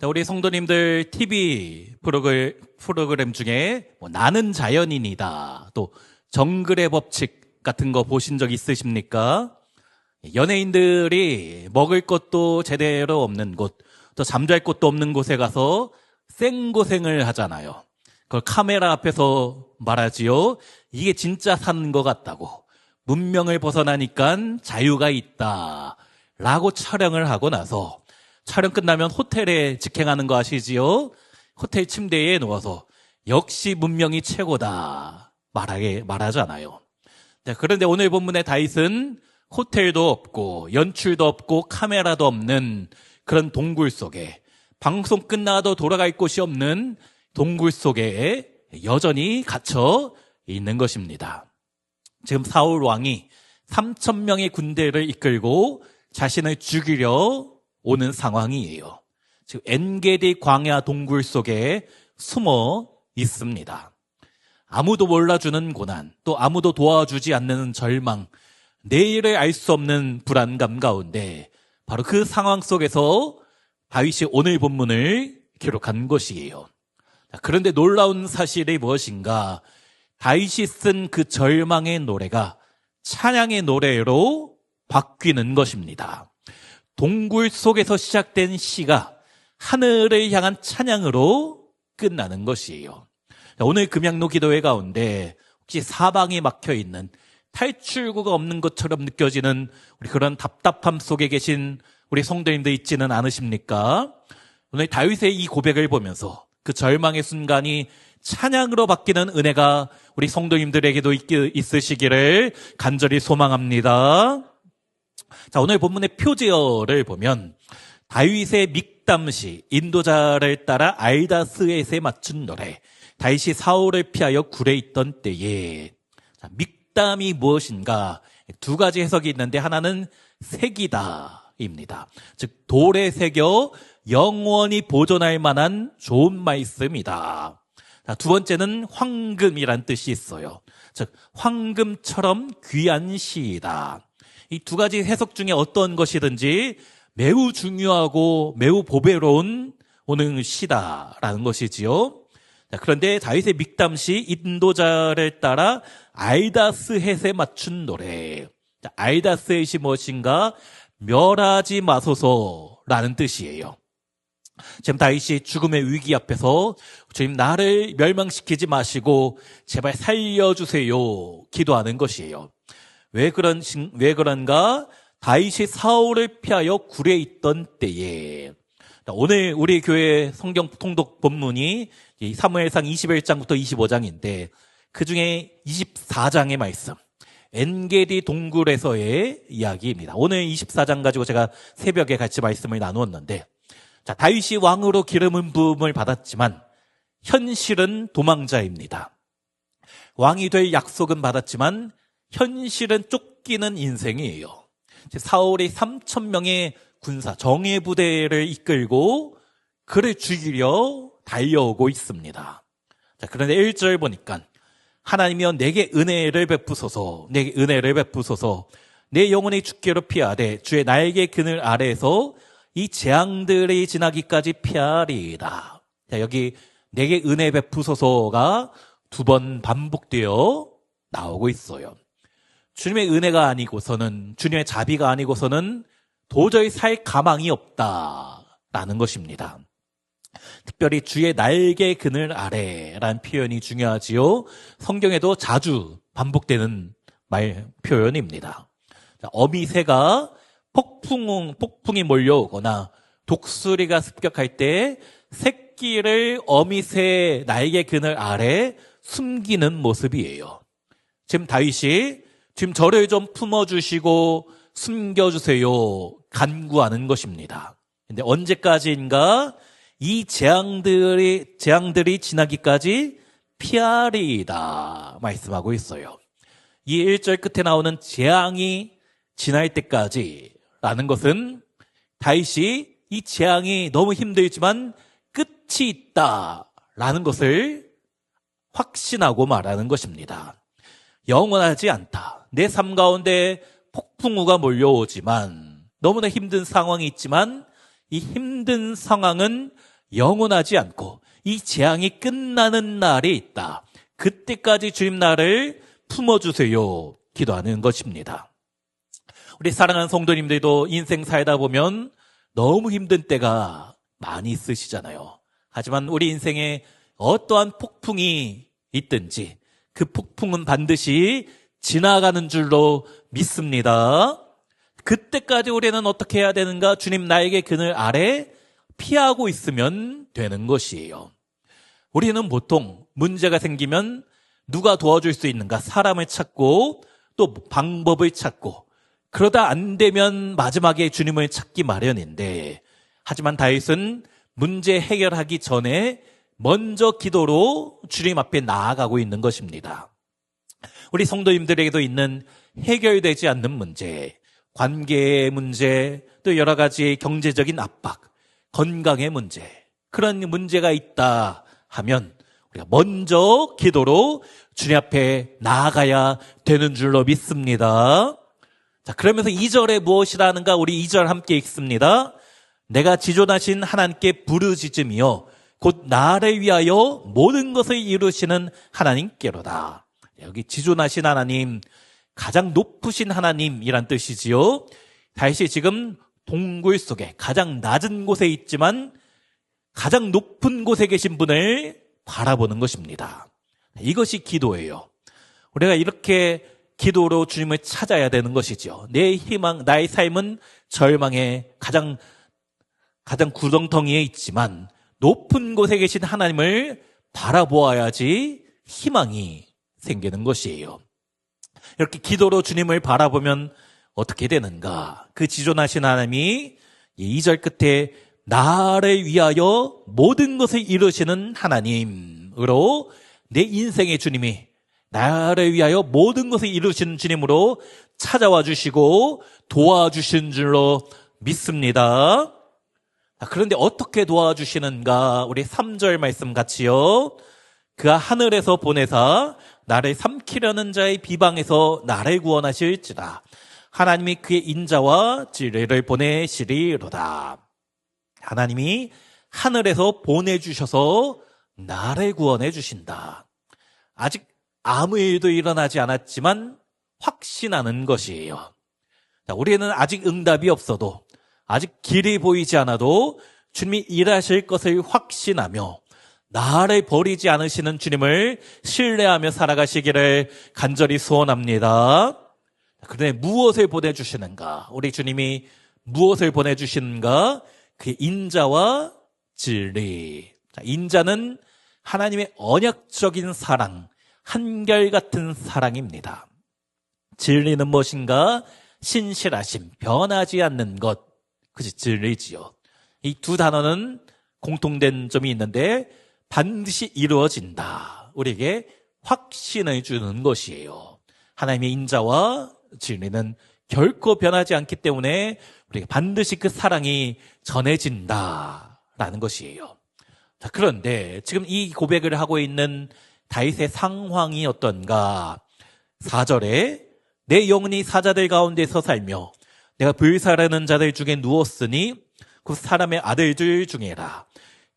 자, 우리 성도님들 TV 프로그램 중에 나는 자연인이다, 또 정글의 법칙 같은 거 보신 적 있으십니까? 연예인들이 먹을 것도 제대로 없는 곳, 또 잠잘 곳도 없는 곳에 가서 생고생을 하잖아요. 그걸 카메라 앞에서 말하지요. 이게 진짜 사는 것 같다고. 문명을 벗어나니까 자유가 있다 라고 촬영을 하고 나서 촬영 끝나면 호텔에 직행하는 거 아시지요? 호텔 침대에 누워서 역시 문명이 최고다 말하잖아요. 그런데 오늘 본문의 다윗은 호텔도 없고 연출도 없고 카메라도 없는 그런 동굴 속에, 방송 끝나도 돌아갈 곳이 없는 동굴 속에 여전히 갇혀 있는 것입니다. 지금 사울 왕이 3,000명의 군대를 이끌고 자신을 죽이려 오는 상황이에요. 지금 엔게디 광야 동굴 속에 숨어 있습니다. 아무도 몰라주는 고난, 또 아무도 도와주지 않는 절망, 내일을 알 수 없는 불안감 가운데 바로 그 상황 속에서 다윗이 오늘 본문을 기록한 것이에요. 그런데 놀라운 사실이 무엇인가? 다윗이 쓴 그 절망의 노래가 찬양의 노래로 바뀌는 것입니다. 동굴 속에서 시작된 시가 하늘을 향한 찬양으로 끝나는 것이에요. 오늘 금양로 기도회 가운데 혹시 사방이 막혀있는, 탈출구가 없는 것처럼 느껴지는 우리 그런 답답함 속에 계신 우리 성도님들 있지는 않으십니까? 오늘 다윗의 이 고백을 보면서 그 절망의 순간이 찬양으로 바뀌는 은혜가 우리 성도님들에게도 있으시기를 간절히 소망합니다. 자, 오늘 본문의 표제어를 보면 다윗의 믹담시, 인도자를 따라 알다스엣에 맞춘 노래, 다윗이 사울을 피하여 굴에 있던 때에. 자, 믹담이 무엇인가? 두 가지 해석이 있는데 하나는 색이다입니다. 즉 돌에 새겨 영원히 보존할 만한 좋은 말씀이다. 자, 두 번째는 황금이란 뜻이 있어요. 즉 황금처럼 귀한 시이다. 이 두 가지 해석 중에 어떤 것이든지 매우 중요하고 매우 보배로운 오늘 시다라는 것이지요. 자, 그런데 다윗의 믹담시, 인도자를 따라 알다스헷에 맞춘 노래. 자, 알다스헷이 무엇인가? 멸하지 마소서라는 뜻이에요. 지금 다윗이 죽음의 위기 앞에서 주님 나를 멸망시키지 마시고 제발 살려주세요 기도하는 것이에요. 왜 그런가? 다윗이 사울을 피하여 굴에 있던 때에. 오늘 우리 교회 성경 통독 본문이 사무엘상 21장부터 25장인데 그중에 24장의 말씀, 엔게디 동굴에서의 이야기입니다. 오늘 24장 가지고 제가 새벽에 같이 말씀을 나누었는데, 자, 다윗이 왕으로 기름 부음을 받았지만 현실은 도망자입니다. 왕이 될 약속은 받았지만 현실은 쫓기는 인생이에요. 사울이 3,000명의 군사 정예 부대를 이끌고 그를 죽이려 달려오고 있습니다. 자, 그런데 1절 보니까 하나님이여 내게 은혜를 베푸소서, 내게 은혜를 베푸소서, 내 영혼이 죽기로 피하되 주의 날개 그늘 아래에서 이 재앙들이 지나기까지 피하리이다. 자, 여기 내게 은혜 베푸소서가 두 번 반복되어 나오고 있어요. 주님의 은혜가 아니고서는, 주님의 자비가 아니고서는 도저히 살 가망이 없다라는 것입니다. 특별히 주의 날개 그늘 아래라는 표현이 중요하지요. 성경에도 자주 반복되는 표현입니다. 어미새가 폭풍이 몰려오거나 독수리가 습격할 때 새끼를 어미새 날개 그늘 아래 숨기는 모습이에요. 지금 다윗이 지금 저를 좀 품어주시고 숨겨주세요 간구하는 것입니다. 근데 언제까지인가? 이 재앙들이 지나기까지 피하리이다 말씀하고 있어요. 이 1절 끝에 나오는 재앙이 지날 때까지 라는 것은 다윗이 이 재앙이 너무 힘들지만 끝이 있다라는 것을 확신하고 말하는 것입니다. 영원하지 않다. 내 삶 가운데 폭풍우가 몰려오지만, 너무나 힘든 상황이 있지만 이 힘든 상황은 영원하지 않고 이 재앙이 끝나는 날이 있다. 그때까지 주님 나를 품어주세요. 기도하는 것입니다. 우리 사랑하는 성도님들도 인생 살다 보면 너무 힘든 때가 많이 있으시잖아요. 하지만 우리 인생에 어떠한 폭풍이 있든지 그 폭풍은 반드시 지나가는 줄로 믿습니다. 그때까지 우리는 어떻게 해야 되는가? 주님 나에게 그늘 아래 피하고 있으면 되는 것이에요. 우리는 보통 문제가 생기면 누가 도와줄 수 있는가? 사람을 찾고 또 방법을 찾고 그러다 안 되면 마지막에 주님을 찾기 마련인데 하지만 다윗은 문제 해결하기 전에 먼저 기도로 주님 앞에 나아가고 있는 것입니다. 우리 성도님들에게도 있는 해결되지 않는 문제, 관계의 문제, 또 여러 가지 경제적인 압박, 건강의 문제, 그런 문제가 있다 하면 우리가 먼저 기도로 주님 앞에 나아가야 되는 줄로 믿습니다. 자, 그러면서 2절에 무엇이라 하는가? 우리 2절 함께 읽습니다. 내가 지존하신 하나님께 부르짖으며 곧 나를 위하여 모든 것을 이루시는 하나님께로다. 여기 지존하신 하나님, 가장 높으신 하나님이란 뜻이지요. 다윗이 지금 동굴 속에 가장 낮은 곳에 있지만 가장 높은 곳에 계신 분을 바라보는 것입니다. 이것이 기도예요. 우리가 이렇게 기도로 주님을 찾아야 되는 것이죠. 내 희망, 나의 삶은 절망의 가장 구렁텅이에 있지만 높은 곳에 계신 하나님을 바라보아야지 희망이 생기는 것이에요. 이렇게 기도로 주님을 바라보면 어떻게 되는가? 그 지존하신 하나님이 2절 끝에 나를 위하여 모든 것을 이루시는 하나님으로 내 인생의 주님이 나를 위하여 모든 것을 이루시는 주님으로 찾아와 주시고 도와주신 줄로 믿습니다. 그런데 어떻게 도와주시는가? 우리 3절 말씀 같이요. 그가 하늘에서 보내사 나를 삼키려는 자의 비방에서 나를 구원하실지라. 하나님이 그의 인자와 진리를 보내시리로다. 하나님이 하늘에서 보내주셔서 나를 구원해 주신다. 아직 아무 일도 일어나지 않았지만 확신하는 것이에요. 우리는 아직 응답이 없어도 아직 길이 보이지 않아도 주님이 일하실 것을 확신하며 나를 버리지 않으시는 주님을 신뢰하며 살아가시기를 간절히 소원합니다. 그런데 무엇을 보내주시는가? 우리 주님이 무엇을 보내주시는가? 그 인자와 진리. 인자는 하나님의 언약적인 사랑, 한결같은 사랑입니다. 진리는 무엇인가? 신실하심, 변하지 않는 것. 그것이 진리지요. 이 두 단어는 공통된 점이 있는데 반드시 이루어진다. 우리에게 확신을 주는 것이에요. 하나님의 인자와 진리는 결코 변하지 않기 때문에 우리가 반드시 그 사랑이 전해진다라는 것이에요. 자, 그런데 지금 이 고백을 하고 있는 다윗의 상황이 어떤가? 4절에 내 영혼이 사자들 가운데서 살며 내가 불사르는 자들 중에 누웠으니 그 사람의 아들들 중에라.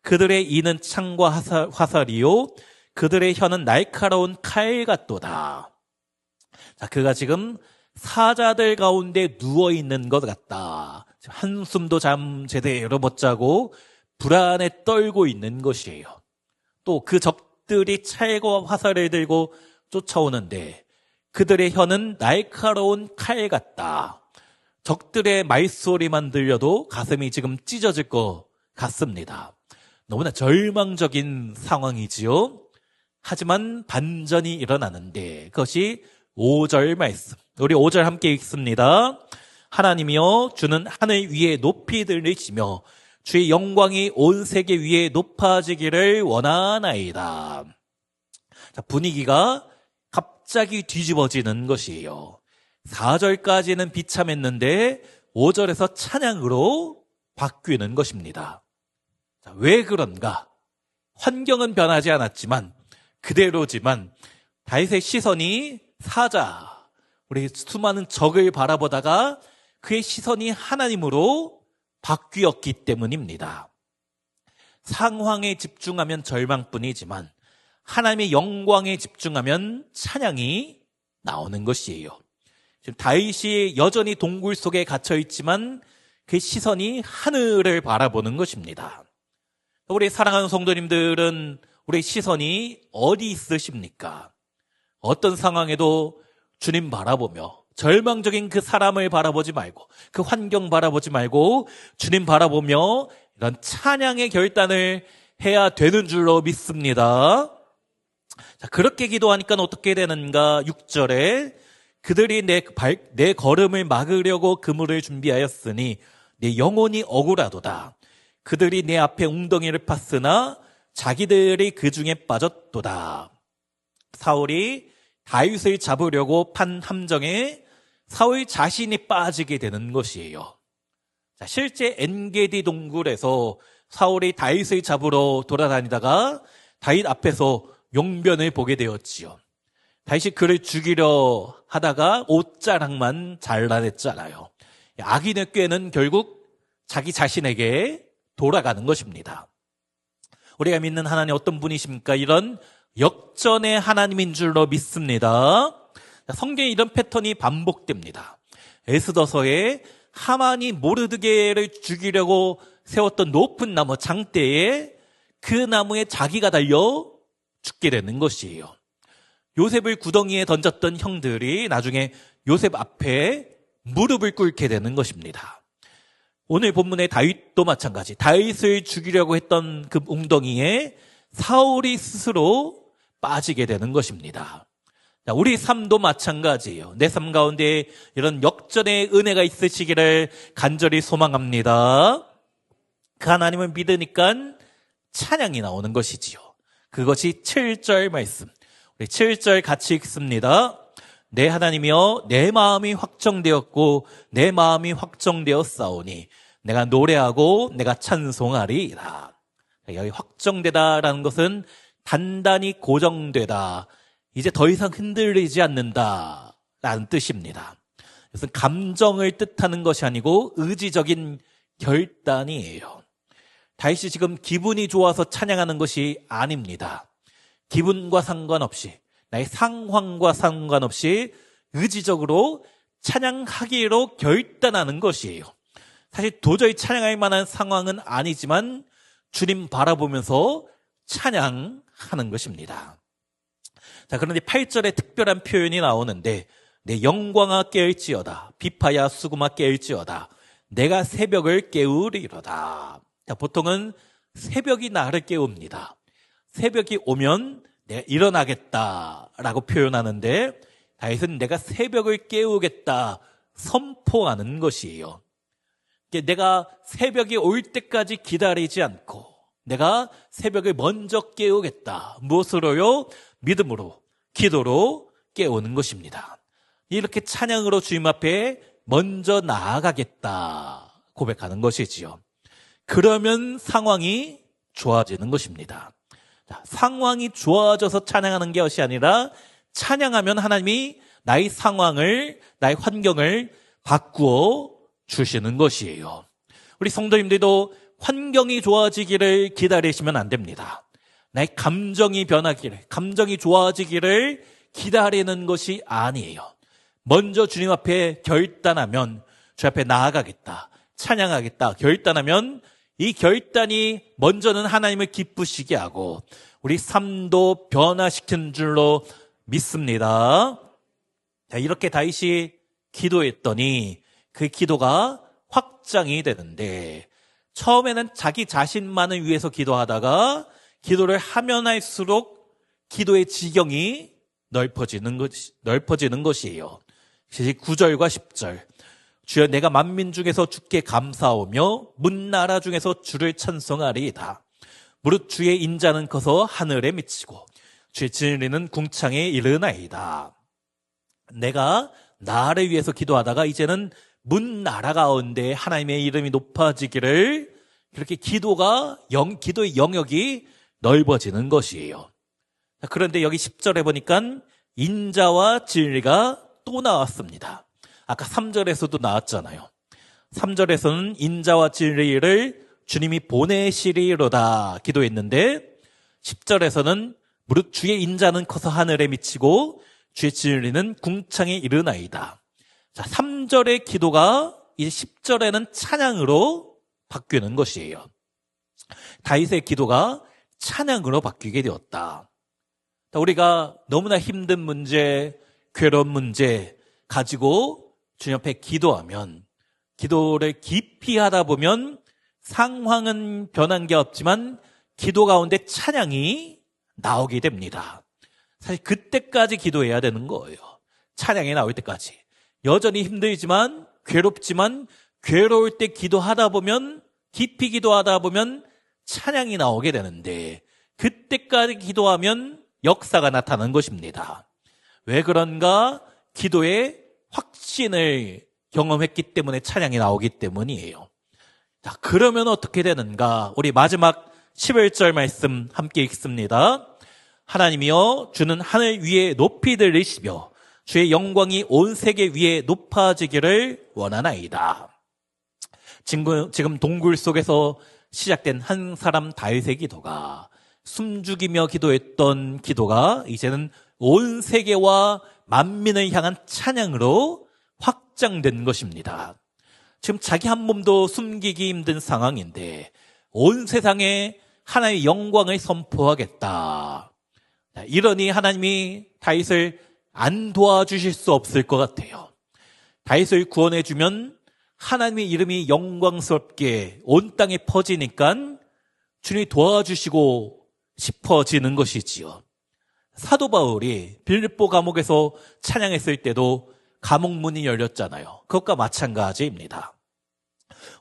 그들의 이는 창과 화살이요 그들의 혀는 날카로운 칼 같도다. 자, 그가 지금 사자들 가운데 누워있는 것 같다. 한숨도 잠 제대로 못 자고 불안에 떨고 있는 것이에요. 또 그 적들이 칼과 화살을 들고 쫓아오는데 그들의 혀는 날카로운 칼 같다. 적들의 말소리만 들려도 가슴이 지금 찢어질 것 같습니다. 너무나 절망적인 상황이지요. 하지만 반전이 일어나는데 그것이 5절 말씀. 우리 5절 함께 읽습니다. 하나님이여 주는 하늘 위에 높이 들리시며 주의 영광이 온 세계 위에 높아지기를 원하나이다. 자, 분위기가 갑자기 뒤집어지는 것이에요. 4절까지는 비참했는데 5절에서 찬양으로 바뀌는 것입니다. 자, 왜 그런가? 환경은 변하지 않았지만 그대로지만 다윗의 시선이 사자, 우리 수많은 적을 바라보다가 그의 시선이 하나님으로 바뀌었기 때문입니다. 상황에 집중하면 절망뿐이지만 하나님의 영광에 집중하면 찬양이 나오는 것이에요. 지금 다윗이 여전히 동굴 속에 갇혀 있지만 그 시선이 하늘을 바라보는 것입니다. 우리 사랑하는 성도님들은 우리 시선이 어디 있으십니까? 어떤 상황에도 주님 바라보며 절망적인 그 사람을 바라보지 말고 그 환경 바라보지 말고 주님 바라보며 이런 찬양의 결단을 해야 되는 줄로 믿습니다. 자, 그렇게 기도하니까 어떻게 되는가? 6절에 그들이 내 걸음을 막으려고 그물을 준비하였으니 내 영혼이 억울하도다. 그들이 내 앞에 웅덩이를 팠으나 자기들이 그 중에 빠졌도다. 사울이 다윗을 잡으려고 판 함정에 사울 자신이 빠지게 되는 것이에요. 자, 실제 엔게디 동굴에서 사울이 다윗을 잡으러 돌아다니다가 다윗 앞에서 용변을 보게 되었지요. 다윗이 그를 죽이려 하다가 옷자락만 잘라냈잖아요. 악인의 꾀는 결국 자기 자신에게 돌아가는 것입니다. 우리가 믿는 하나님 어떤 분이십니까? 이런 역전의 하나님인 줄로 믿습니다. 성경에 이런 패턴이 반복됩니다. 에스더서에 하만이 모르드게를 죽이려고 세웠던 높은 나무 장대에 그 나무에 자기가 달려 죽게 되는 것이에요. 요셉을 구덩이에 던졌던 형들이 나중에 요셉 앞에 무릎을 꿇게 되는 것입니다. 오늘 본문의 다윗도 마찬가지. 다윗을 죽이려고 했던 그 웅덩이에 사울이 스스로 빠지게 되는 것입니다. 우리 삶도 마찬가지예요. 내 삶 가운데 이런 역전의 은혜가 있으시기를 간절히 소망합니다. 그 하나님을 믿으니까 찬양이 나오는 것이지요. 그것이 7절 말씀. 우리 7절 같이 읽습니다. 내 하나님이여 내 마음이 확정되었고 내 마음이 확정되었사오니 내가 노래하고 내가 찬송하리이다. 여기 확정되다라는 것은 단단히 고정되다. 이제 더 이상 흔들리지 않는다라는 뜻입니다. 그것은 감정을 뜻하는 것이 아니고 의지적인 결단이에요. 다윗이 지금 기분이 좋아서 찬양하는 것이 아닙니다. 기분과 상관없이 나의 상황과 상관없이 의지적으로 찬양하기로 결단하는 것이에요. 사실 도저히 찬양할 만한 상황은 아니지만 주님 바라보면서 찬양하는 것입니다. 자, 그런데 8절에 특별한 표현이 나오는데 내 영광아 깨울지어다 비파야 수금아 깨울지어다 내가 새벽을 깨우리로다. 자, 보통은 새벽이 나를 깨웁니다. 새벽이 오면 내가 일어나겠다라고 표현하는데 다윗은 내가 새벽을 깨우겠다 선포하는 것이에요. 내가 새벽이 올 때까지 기다리지 않고 내가 새벽을 먼저 깨우겠다. 무엇으로요? 믿음으로, 기도로 깨우는 것입니다. 이렇게 찬양으로 주님 앞에 먼저 나아가겠다 고백하는 것이지요. 그러면 상황이 좋아지는 것입니다. 자, 상황이 좋아져서 찬양하는 것이 아니라 찬양하면 하나님이 나의 상황을, 나의 환경을 바꾸어 주시는 것이에요. 우리 성도님들도 환경이 좋아지기를 기다리시면 안 됩니다. 나의 감정이 변하기를, 감정이 좋아지기를 기다리는 것이 아니에요. 먼저 주님 앞에 결단하면 주 앞에 나아가겠다, 찬양하겠다 결단하면 이 결단이 먼저는 하나님을 기쁘시게 하고 우리 삶도 변화시키는 줄로 믿습니다. 자, 이렇게 다윗이 기도했더니 그 기도가 확장이 되는데 처음에는 자기 자신만을 위해서 기도하다가 기도를 하면 할수록 기도의 지경이 넓어지는 것이에요. 9절과 10절. 주여 내가 만민 중에서 주께 감사하며 문나라 중에서 주를 찬송하리이다. 무릇 주의 인자는 커서 하늘에 미치고 주의 진리는 궁창에 이르나이다. 내가 나를 위해서 기도하다가 이제는 문나라 가운데 하나님의 이름이 높아지기를 그렇게 기도의 영역이 넓어지는 것이에요. 그런데 여기 10절에 보니까 인자와 진리가 또 나왔습니다. 아까 3절에서도 나왔잖아요. 3절에서는 인자와 진리를 주님이 보내시리로다 기도했는데 10절에서는 무릇 주의 인자는 커서 하늘에 미치고 주의 진리는 궁창에 이르나이다. 자, 3절의 기도가 이제 10절에는 찬양으로 바뀌는 것이에요. 다윗의 기도가 찬양으로 바뀌게 되었다. 우리가 너무나 힘든 문제, 괴로운 문제 가지고 주님 앞에 기도하면, 기도를 깊이 하다 보면 상황은 변한 게 없지만 기도 가운데 찬양이 나오게 됩니다. 사실 그때까지 기도해야 되는 거예요. 찬양이 나올 때까지. 여전히 힘들지만, 괴롭지만, 괴로울 때 기도하다 보면, 깊이 기도하다 보면 찬양이 나오게 되는데, 그때까지 기도하면 역사가 나타나는 것입니다. 왜 그런가? 기도의 확신을 경험했기 때문에 찬양이 나오기 때문이에요. 자, 그러면 어떻게 되는가? 우리 마지막 11절 말씀 함께 읽습니다. 하나님이여, 주는 하늘 위에 높이 들리시며 주의 영광이 온 세계 위에 높아지기를 원하나이다. 지금 동굴 속에서 시작된 한 사람 다윗의 기도가, 숨죽이며 기도했던 기도가 이제는 온 세계와 만민을 향한 찬양으로 확장된 것입니다. 지금 자기 한 몸도 숨기기 힘든 상황인데 온 세상에 하나님의 영광을 선포하겠다. 이러니 하나님이 다윗을 안 도와주실 수 없을 것 같아요. 다윗을 구원해주면 하나님의 이름이 영광스럽게 온 땅에 퍼지니까 주님이 도와주시고 싶어지는 것이지요. 사도 바울이 빌립보 감옥에서 찬양했을 때도 감옥 문이 열렸잖아요. 그것과 마찬가지입니다.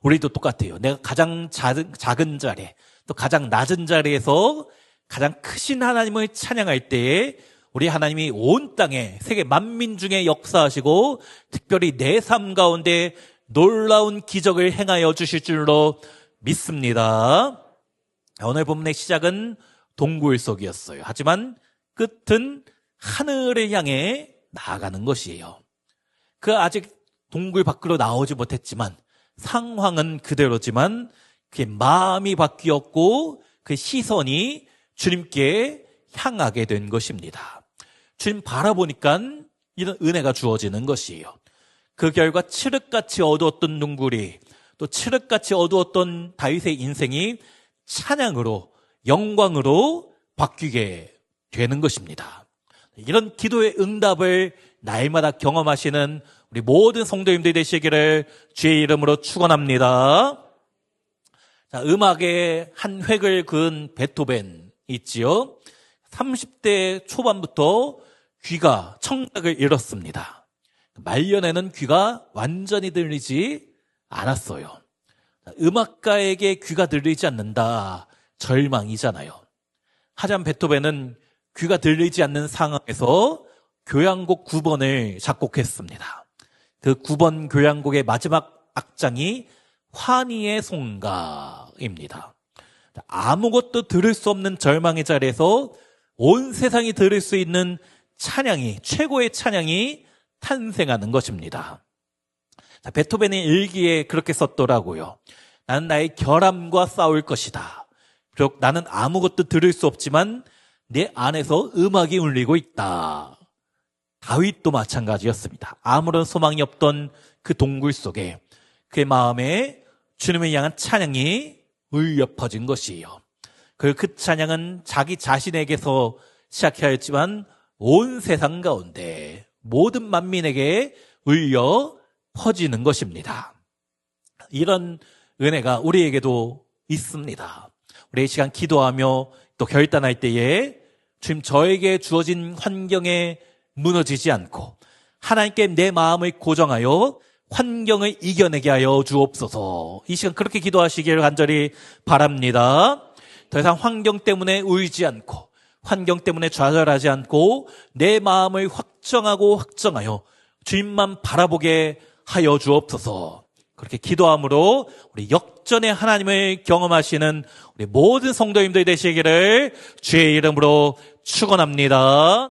우리도 똑같아요. 내가 가장 작은 자리, 또 가장 낮은 자리에서 가장 크신 하나님을 찬양할 때에 우리 하나님이 온 땅에 세계 만민 중에 역사하시고 특별히 내 삶 가운데 놀라운 기적을 행하여 주실 줄로 믿습니다. 오늘 본문의 시작은 동굴 속이었어요. 하지만 끝은 하늘을 향해 나아가는 것이에요. 아직 동굴 밖으로 나오지 못했지만 상황은 그대로지만 그의 마음이 바뀌었고 그 시선이 주님께 향하게 된 것입니다. 주님 바라보니까 이런 은혜가 주어지는 것이에요. 그 결과 칠흑같이 어두웠던 동굴이, 또 칠흑같이 어두웠던 다윗의 인생이 찬양으로, 영광으로 바뀌게 되는 것입니다. 이런 기도의 응답을 날마다 경험하시는 우리 모든 성도님들이 되시기를 주의 이름으로 축원합니다. 자, 음악의 한 획을 그은 베토벤 있지요. 30대 초반부터 귀가 청각을 잃었습니다. 말년에는 귀가 완전히 들리지 않았어요. 음악가에게 귀가 들리지 않는다, 절망이잖아요. 하지만 베토벤은 귀가 들리지 않는 상황에서 교향곡 9번을 작곡했습니다. 그 9번 교향곡의 마지막 악장이 환희의 송가입니다. 아무것도 들을 수 없는 절망의 자리에서 온 세상이 들을 수 있는 찬양이, 최고의 찬양이 탄생하는 것입니다. 베토벤의 일기에 그렇게 썼더라고요. 나는 나의 결함과 싸울 것이다. 비록 나는 아무것도 들을 수 없지만 내 안에서 음악이 울리고 있다. 다윗도 마찬가지였습니다. 아무런 소망이 없던 그 동굴 속에 그의 마음에 주님을 향한 찬양이 울려 퍼진 것이에요. 그 찬양은 자기 자신에게서 시작하였지만 온 세상 가운데 모든 만민에게 울려 퍼지는 것입니다. 이런 은혜가 우리에게도 있습니다. 우리 이 시간 기도하며 또 결단할 때에 주님, 저에게 주어진 환경에 무너지지 않고 하나님께 내 마음을 고정하여 환경을 이겨내게 하여 주옵소서. 이 시간 그렇게 기도하시기를 간절히 바랍니다. 더 이상 환경 때문에 울지 않고 환경 때문에 좌절하지 않고 내 마음을 확정하여 주님만 바라보게 하여 주옵소서. 그렇게 기도함으로 우리 역전의 하나님을 경험하시는 우리 모든 성도님들이 되시기를 주의 이름으로 축원합니다.